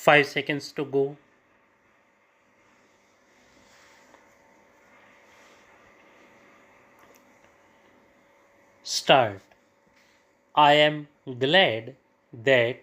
5 seconds to go. Start. I am glad that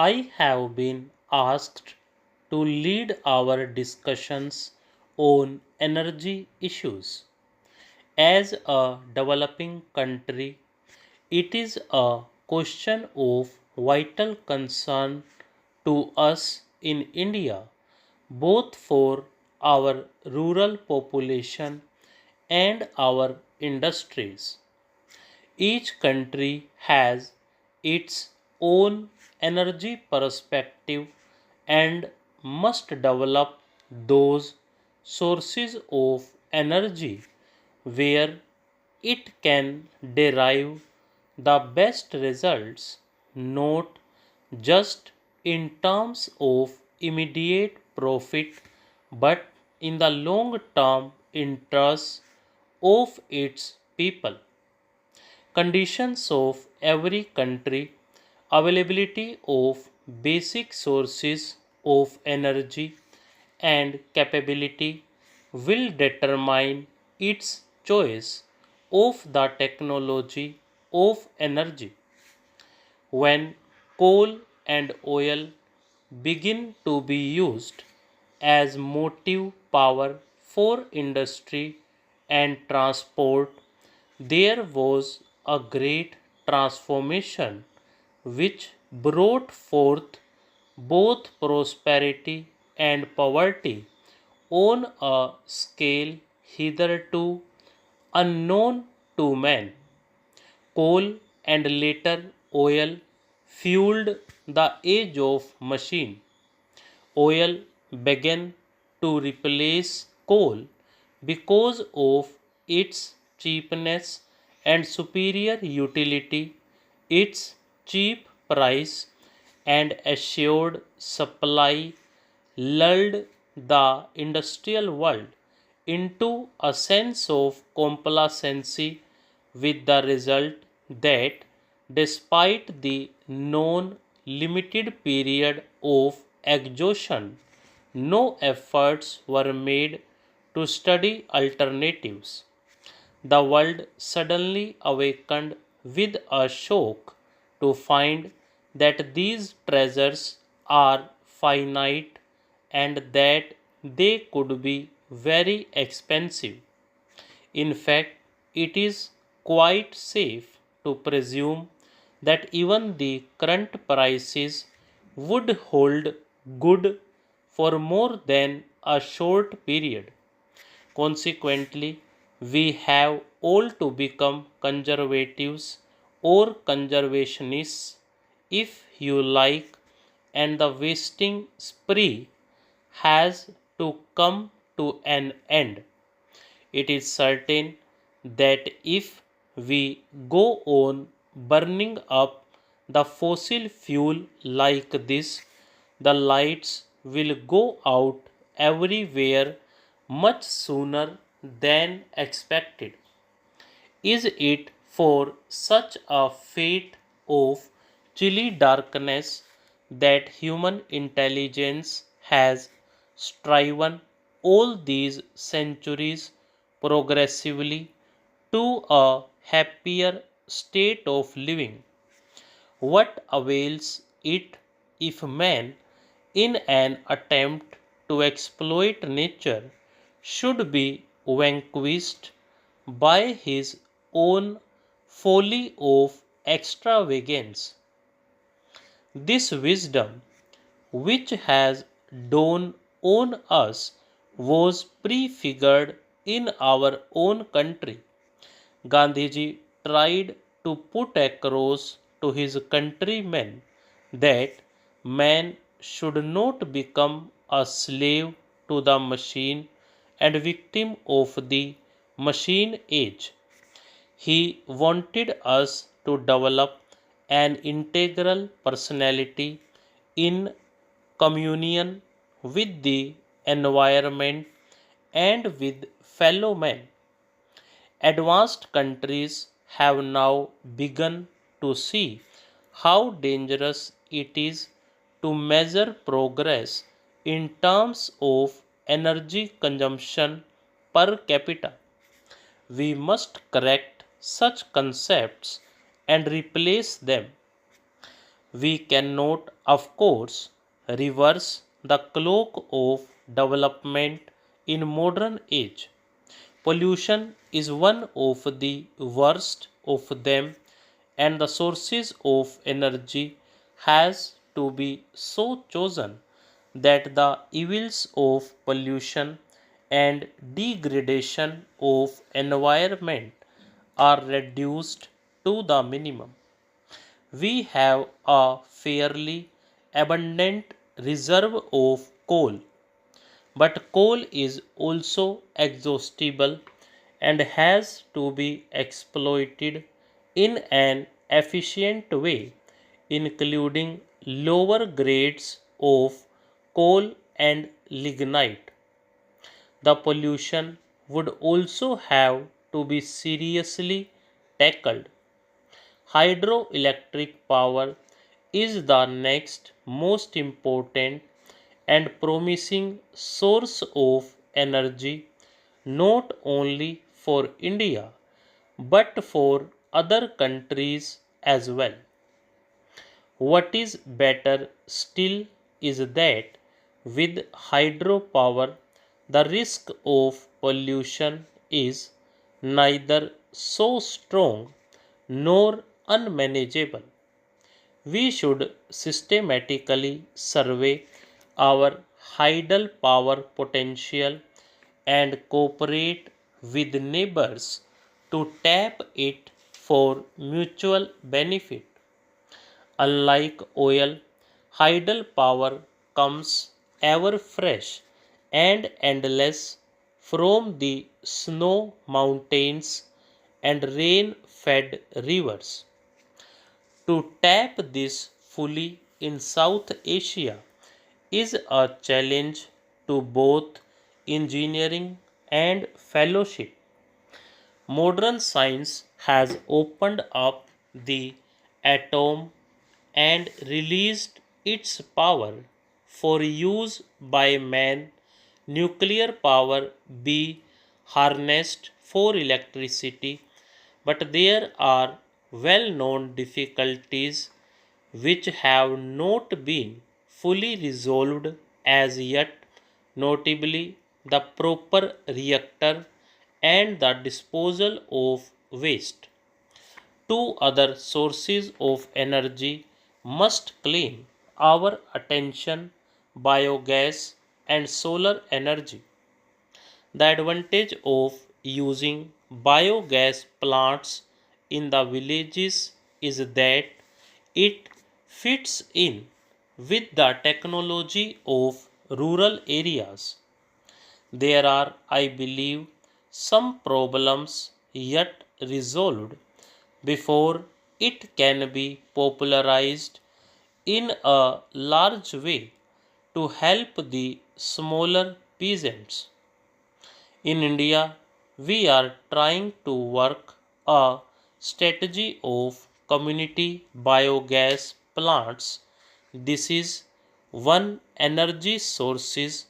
I have been asked to lead our discussions on energy issues. As a developing country, it is a question of vital concern to us in India, both for our rural population and our industries. Each country has its own energy perspective and must develop those sources of energy where it can derive the best results, not just in terms of immediate profit but in the long term interests of its people. Conditions of every country, availability of basic sources of energy, and capability will determine its choice of the technology of energy. When coal and oil begin to be used as motive power for industry and transport, there was a great transformation which brought forth both prosperity and poverty on a scale hitherto unknown to man. Coal and later oil fueled the age of machine. Oil began to replace coal because of its cheapness and superior utility, its cheap price and assured supply lulled the industrial world into a sense of complacency, with the result that despite the known limited period of exhaustion, no efforts were made to study alternatives. The world suddenly awakened with a shock to find that these treasures are finite and that they could be very expensive. In fact, it is quite safe to presume that even the current prices would hold good for more than a short period. Consequently, we have all to become conservatives or conservationists, if you like, and the wasting spree has to come to an end. It is certain that if we go on burning up the fossil fuel like this, the lights will go out everywhere much sooner than expected. Is it for such a fate of chilly darkness that human intelligence has striven all these centuries progressively to a happier state of living? What avails it if man, in an attempt to exploit nature, should be vanquished by his own folly of extravagance? This wisdom, which has dawned on us, was prefigured in our own country. Gandhiji tried to put across to his countrymen that man should not become a slave to the machine and victim of the machine age. He wanted us to develop an integral personality in communion with the environment and with fellow men. Advanced countries have now begun to see how dangerous it is to measure progress in terms of energy consumption per capita. We must correct such concepts and replace them. We cannot, of course, reverse the clock of development in modern age. Pollution is one of the worst of them, and the sources of energy has to be so chosen that the evils of pollution and degradation of environment are reduced to the minimum. We have a fairly abundant reserve of coal, but coal is also exhaustible and has to be exploited in an efficient way, including lower grades of coal and lignite. The pollution would also have to be seriously tackled. Hydroelectric power is the next most important and promising source of energy not only for India but for other countries as well. What is better still is that with hydropower, the risk of pollution is neither so strong nor unmanageable. We should systematically survey our hydel power potential and cooperate with neighbors to tap it for mutual benefit. Unlike oil, hydel power comes ever fresh and endless from the snow mountains and rain fed rivers. To tap this fully in South Asia is a challenge to both engineering and fellowship. Modern science has opened up the atom and released its power for use by man. Nuclear power be harnessed for electricity, but there are well known difficulties which have not been fully resolved as yet, notably the proper reactor and the disposal of waste. Two other sources of energy must claim our attention: biogas and solar energy. The advantage of using biogas plants in the villages is that it fits in with the technology of rural areas. There are, I believe, some problems yet resolved before it can be popularized in a large way to help the smaller peasants. In India, we are trying to work a strategy of community biogas plants. This is one energy sources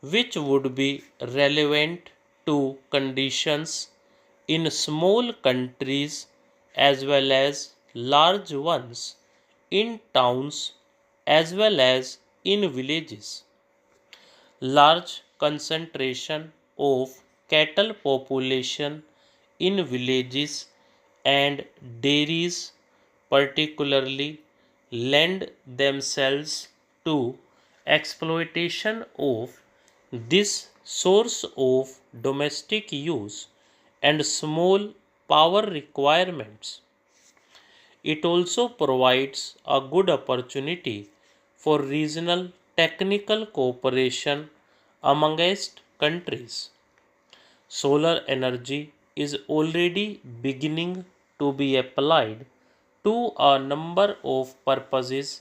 which would be relevant to conditions in small countries as well as large ones in towns as well as in villages. Large concentration of cattle population in villages and dairies particularly lend themselves to exploitation of this source of domestic use and small power requirements. It also provides a good opportunity for regional technical cooperation amongst countries. Solar energy is already beginning to be applied to a number of purposes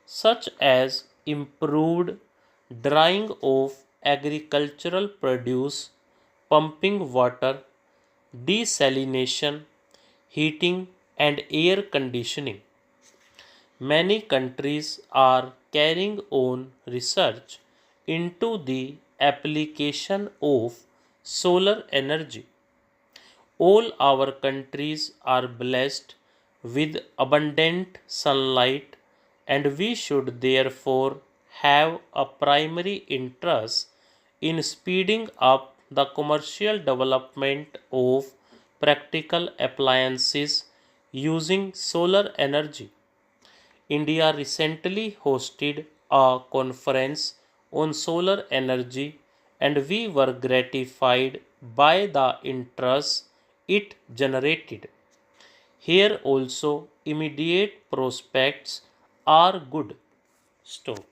such as improved drying of agricultural produce, pumping water, desalination, heating and air conditioning. Many countries are carrying on research into the application of solar energy. All our countries are blessed with abundant sunlight, and we should therefore have a primary interest in speeding up the commercial development of practical appliances using solar energy. India recently hosted a conference on solar energy, and we were gratified by the interest it generated. Here also, immediate prospects are good. Stop.